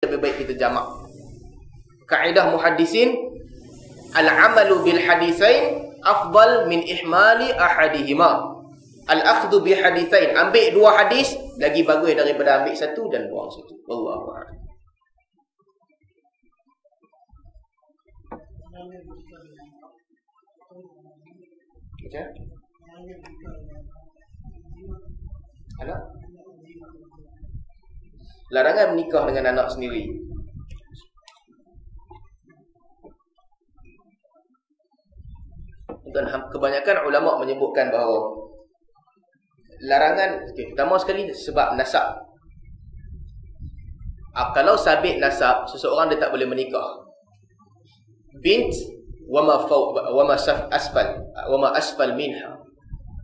lebih baik kita jamak. Kaedah muhaddisin, al-amalu bil hadisain afdal min ihmali ahadihima. Al-akhdhu bi hadisain, ambil dua hadis lagi bagus daripada ambil satu dan buang satu. Wallahu a'lam. Macam anak? Larangan menikah dengan anak sendiri. Dan kebanyakan ulama menyebutkan bahawa larangan, pertama sekali sebab nasab. Kalau sabit nasab, seseorang dia tak boleh menikah. Bint wama asfal minha.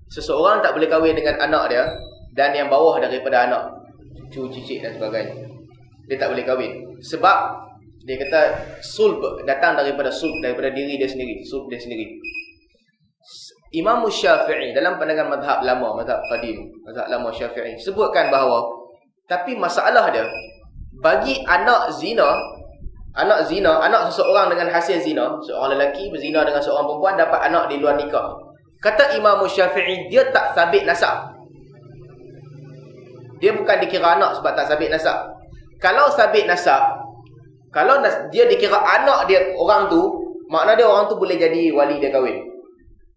Seseorang tak boleh kahwin dengan anak dia dan yang bawah daripada anak, cucu, cicit dan sebagainya. Dia tak boleh kahwin sebab dia kata sulb datang daripada diri dia sendiri, sulb dia sendiri. Imam Syafi'i dalam pandangan mazhab lama, mazhab qadim, mazhab lama Syafi'i sebutkan bahawa tapi masalah dia bagi anak seseorang dengan hasil zina, seorang lelaki berzina dengan seorang perempuan dapat anak di luar nikah. Kata Imam Syafi'i, dia tak sabit nasab. Dia bukan dikira anak sebab tak sabit nasab. Kalau sabit nasab, kalau dia dikira anak dia orang tu, makna dia orang tu boleh jadi wali dia kahwin.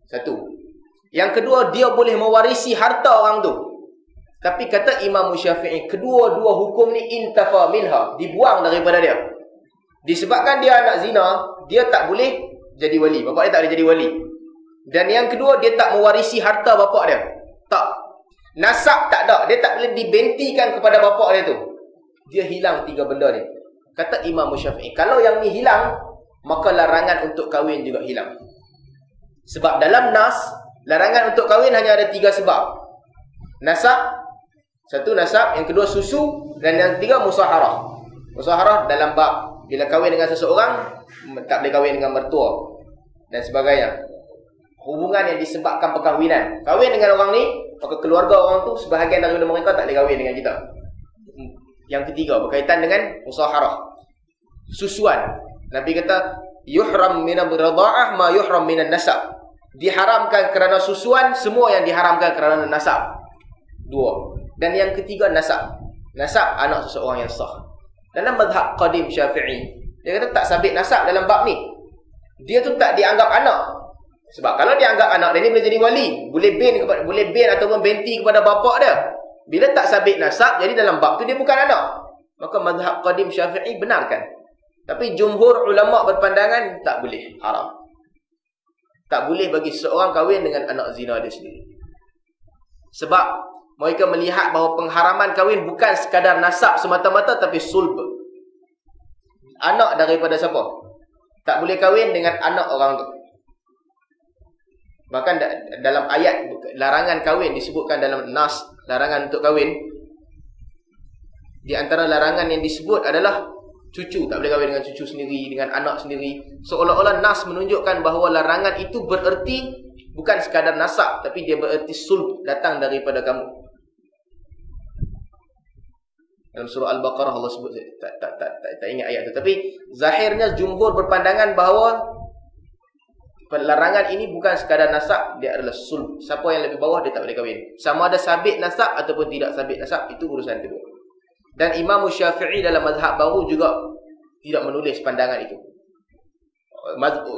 Satu. Yang kedua, dia boleh mewarisi harta orang tu. Tapi kata Imam Syafi'i, kedua-dua hukum ni intafa minha, dibuang daripada dia. Disebabkan dia anak zina, dia tak boleh jadi wali. Bapak dia tak boleh jadi wali. Dan yang kedua, dia tak mewarisi harta bapak dia. Tak. Nasab tak ada. Dia tak boleh dibentikan kepada bapak dia tu. Dia hilang tiga benda ni. Kata Imam Syafi'i, kalau yang ni hilang, maka larangan untuk kahwin juga hilang. Sebab dalam nas, larangan untuk kahwin hanya ada tiga sebab. Nasab, satu nasab, yang kedua susu, dan yang ketiga musaharah. Musaharah dalam bab bila kahwin dengan seseorang, tak boleh kahwin dengan mertua dan sebagainya. Hubungan yang disebabkan perkahwinan. Kahwin dengan orang ni, maka keluarga orang tu sebahagian daripada mereka tak boleh kahwin dengan kita. Yang ketiga berkaitan dengan musaharah, susuan. Nabi kata yuhram min ar-radha'ah ma yuhram min an-nasab. Diharamkan kerana susuan semua yang diharamkan kerana nasab. Dua. Dan yang ketiga nasab. Nasab anak seseorang yang sah. Dalam mazhab qadim Syafi'i, dia kata tak sabit nasab dalam bab ni. Dia tu tak dianggap anak. Sebab kalau dianggap anak, dia ni boleh jadi wali, boleh bin ataupun benti kepada bapak dia. Bila tak sabit nasab, jadi dalam bab tu dia bukan anak. Maka mazhab qadim Syafi'i benarkan. Tapi jumhur ulama berpandangan tak boleh, haram. Tak boleh bagi seseorang kahwin dengan anak zina dia sendiri. Sebab mereka melihat bahawa pengharaman kahwin bukan sekadar nasab semata-mata, tapi sulb. Anak daripada siapa? Tak boleh kahwin dengan anak orang tu. Bahkan dalam ayat larangan kahwin disebutkan dalam nas, larangan untuk kahwin. Di antara larangan yang disebut adalah cucu. Tak boleh kahwin dengan cucu sendiri, dengan anak sendiri. Seolah-olah nas menunjukkan bahawa larangan itu bererti bukan sekadar nasab, tapi dia bererti sulb, datang daripada kamu. Dalam surah Al-Baqarah Allah sebut, tak ingat ayat itu. Tapi zahirnya jumhur berpandangan bahawa larangan ini bukan sekadar nasab, dia adalah sulb. Siapa yang lebih bawah dia tak boleh kahwin. Sama ada sabit nasab ataupun tidak sabit nasab, itu urusan kedua. Dan Imam Syafi'i dalam mazhab baru juga tidak menulis pandangan itu.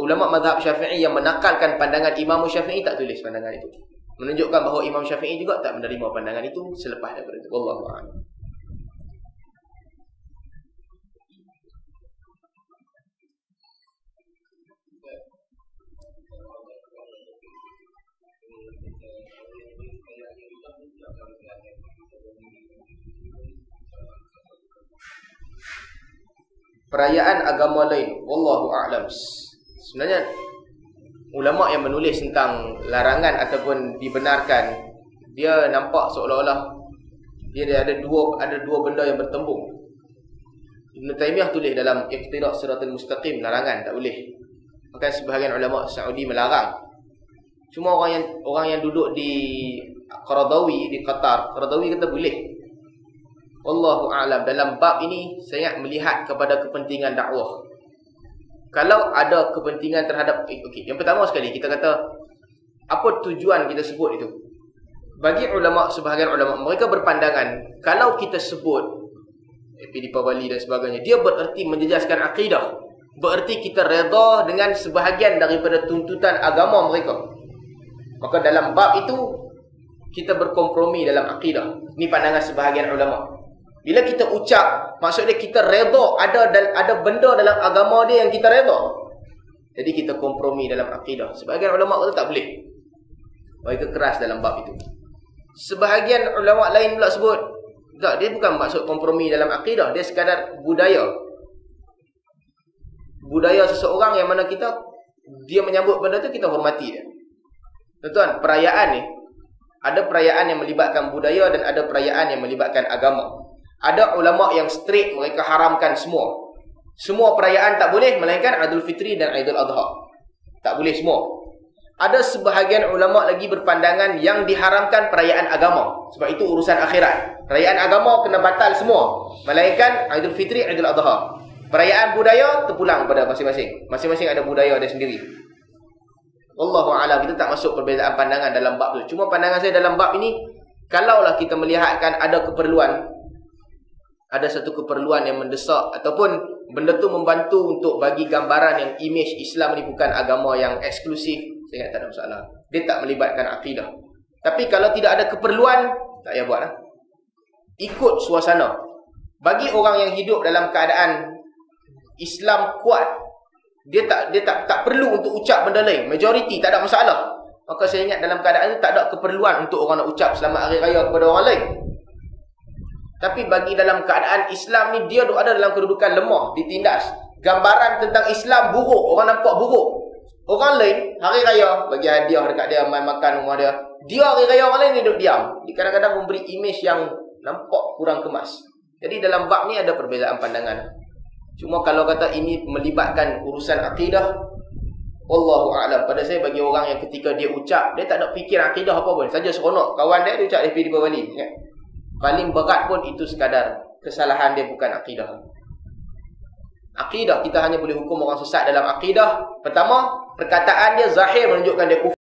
Ulama mazhab Syafi'i yang menakalkan pandangan Imam Syafi'i tak tulis pandangan itu. Menunjukkan bahawa Imam Syafi'i juga tak menerima pandangan itu selepas daripada itu. Wallahu a'lam. Perayaan agama lain, wallahu a'lam. Sebenarnya ulama yang menulis tentang larangan ataupun dibenarkan, dia nampak seolah-olah dia ada dua benda yang bertembung. Ibn Taymiyah tulis dalam Iqtida' Siratal Mustaqim, larangan, tak boleh. Bahkan sebahagian ulama Saudi melarang. Cuma orang yang duduk di Qaradawi di Qatar, Qaradawi kata boleh. Wallahu a'lam. Dalam bab ini saya ingat melihat kepada kepentingan dakwah. Kalau ada kepentingan terhadap okey, yang pertama sekali kita kata apa tujuan kita sebut itu? Bagi ulama, sebahagian ulama mereka berpandangan kalau kita sebut Epidipawali dan sebagainya, dia bererti menjejaskan akidah. Bererti kita redha dengan sebahagian daripada tuntutan agama mereka. Maka dalam bab itu kita berkompromi dalam akidah. Ini pandangan sebahagian ulama. Bila kita ucap, maksudnya kita redha ada benda dalam agama dia yang kita redha. Jadi kita kompromi dalam akidah. Sebahagian ulama kata tak boleh. Mereka keras dalam bab itu. Sebahagian ulama lain pula sebut, tak, dia bukan maksud kompromi dalam akidah, dia sekadar budaya. Budaya seseorang yang mana dia menyambut benda tu, kita hormati dia. Tuan-tuan, perayaan ni ada perayaan yang melibatkan budaya dan ada perayaan yang melibatkan agama. Ada ulama yang straight, mereka haramkan semua. Semua perayaan tak boleh, melainkan Aidul Fitri dan Aidul Adha. Tak boleh semua. Ada sebahagian ulama lagi berpandangan yang diharamkan perayaan agama. Sebab itu urusan akhirat. Perayaan agama kena batal semua, melainkan Aidul Fitri, Aidul Adha. Perayaan budaya terpulang pada masing-masing. Masing-masing ada budaya dia sendiri. Wallahu a'lam. Kita tak masuk perbezaan pandangan dalam bab tu. Cuma pandangan saya dalam bab ini, kalaulah kita melihatkan ada keperluan, ada satu keperluan yang mendesak, ataupun benda tu membantu untuk bagi gambaran yang imej Islam ni bukan agama yang eksklusif, saya ingat tak ada masalah. Dia tak melibatkan akidah. Tapi kalau tidak ada keperluan, tak payah buat lah. Ikut suasana. Bagi orang yang hidup dalam keadaan Islam kuat, dia tak perlu untuk ucap benda lain. Majoriti tak ada masalah. Maka saya ingat dalam keadaan itu tak ada keperluan untuk orang nak ucap selamat hari raya kepada orang lain. Tapi bagi dalam keadaan Islam ni, dia ada dalam kedudukan lemah, ditindas. Gambaran tentang Islam buruk, orang nampak buruk. Orang lain hari raya bagi hadiah dekat dia, main makan rumah dia. Dia hari raya, orang lain duduk diam. Dia kadang-kadang memberi imej yang nampak kurang kemas. Jadi dalam bab ni ada perbezaan pandangan. Cuma kalau kata ini melibatkan urusan akidah, wallahu a'lam. Pada saya, bagi orang yang ketika dia ucap, dia tak ada fikir akidah apa pun, saja seronok kawan dia ucap Epidipawali, ingat. Paling berat pun itu sekadar kesalahan dia, bukan akidah. Akidah, kita hanya boleh hukum orang sesat dalam akidah. Pertama, perkataan dia zahir menunjukkan dia kufur.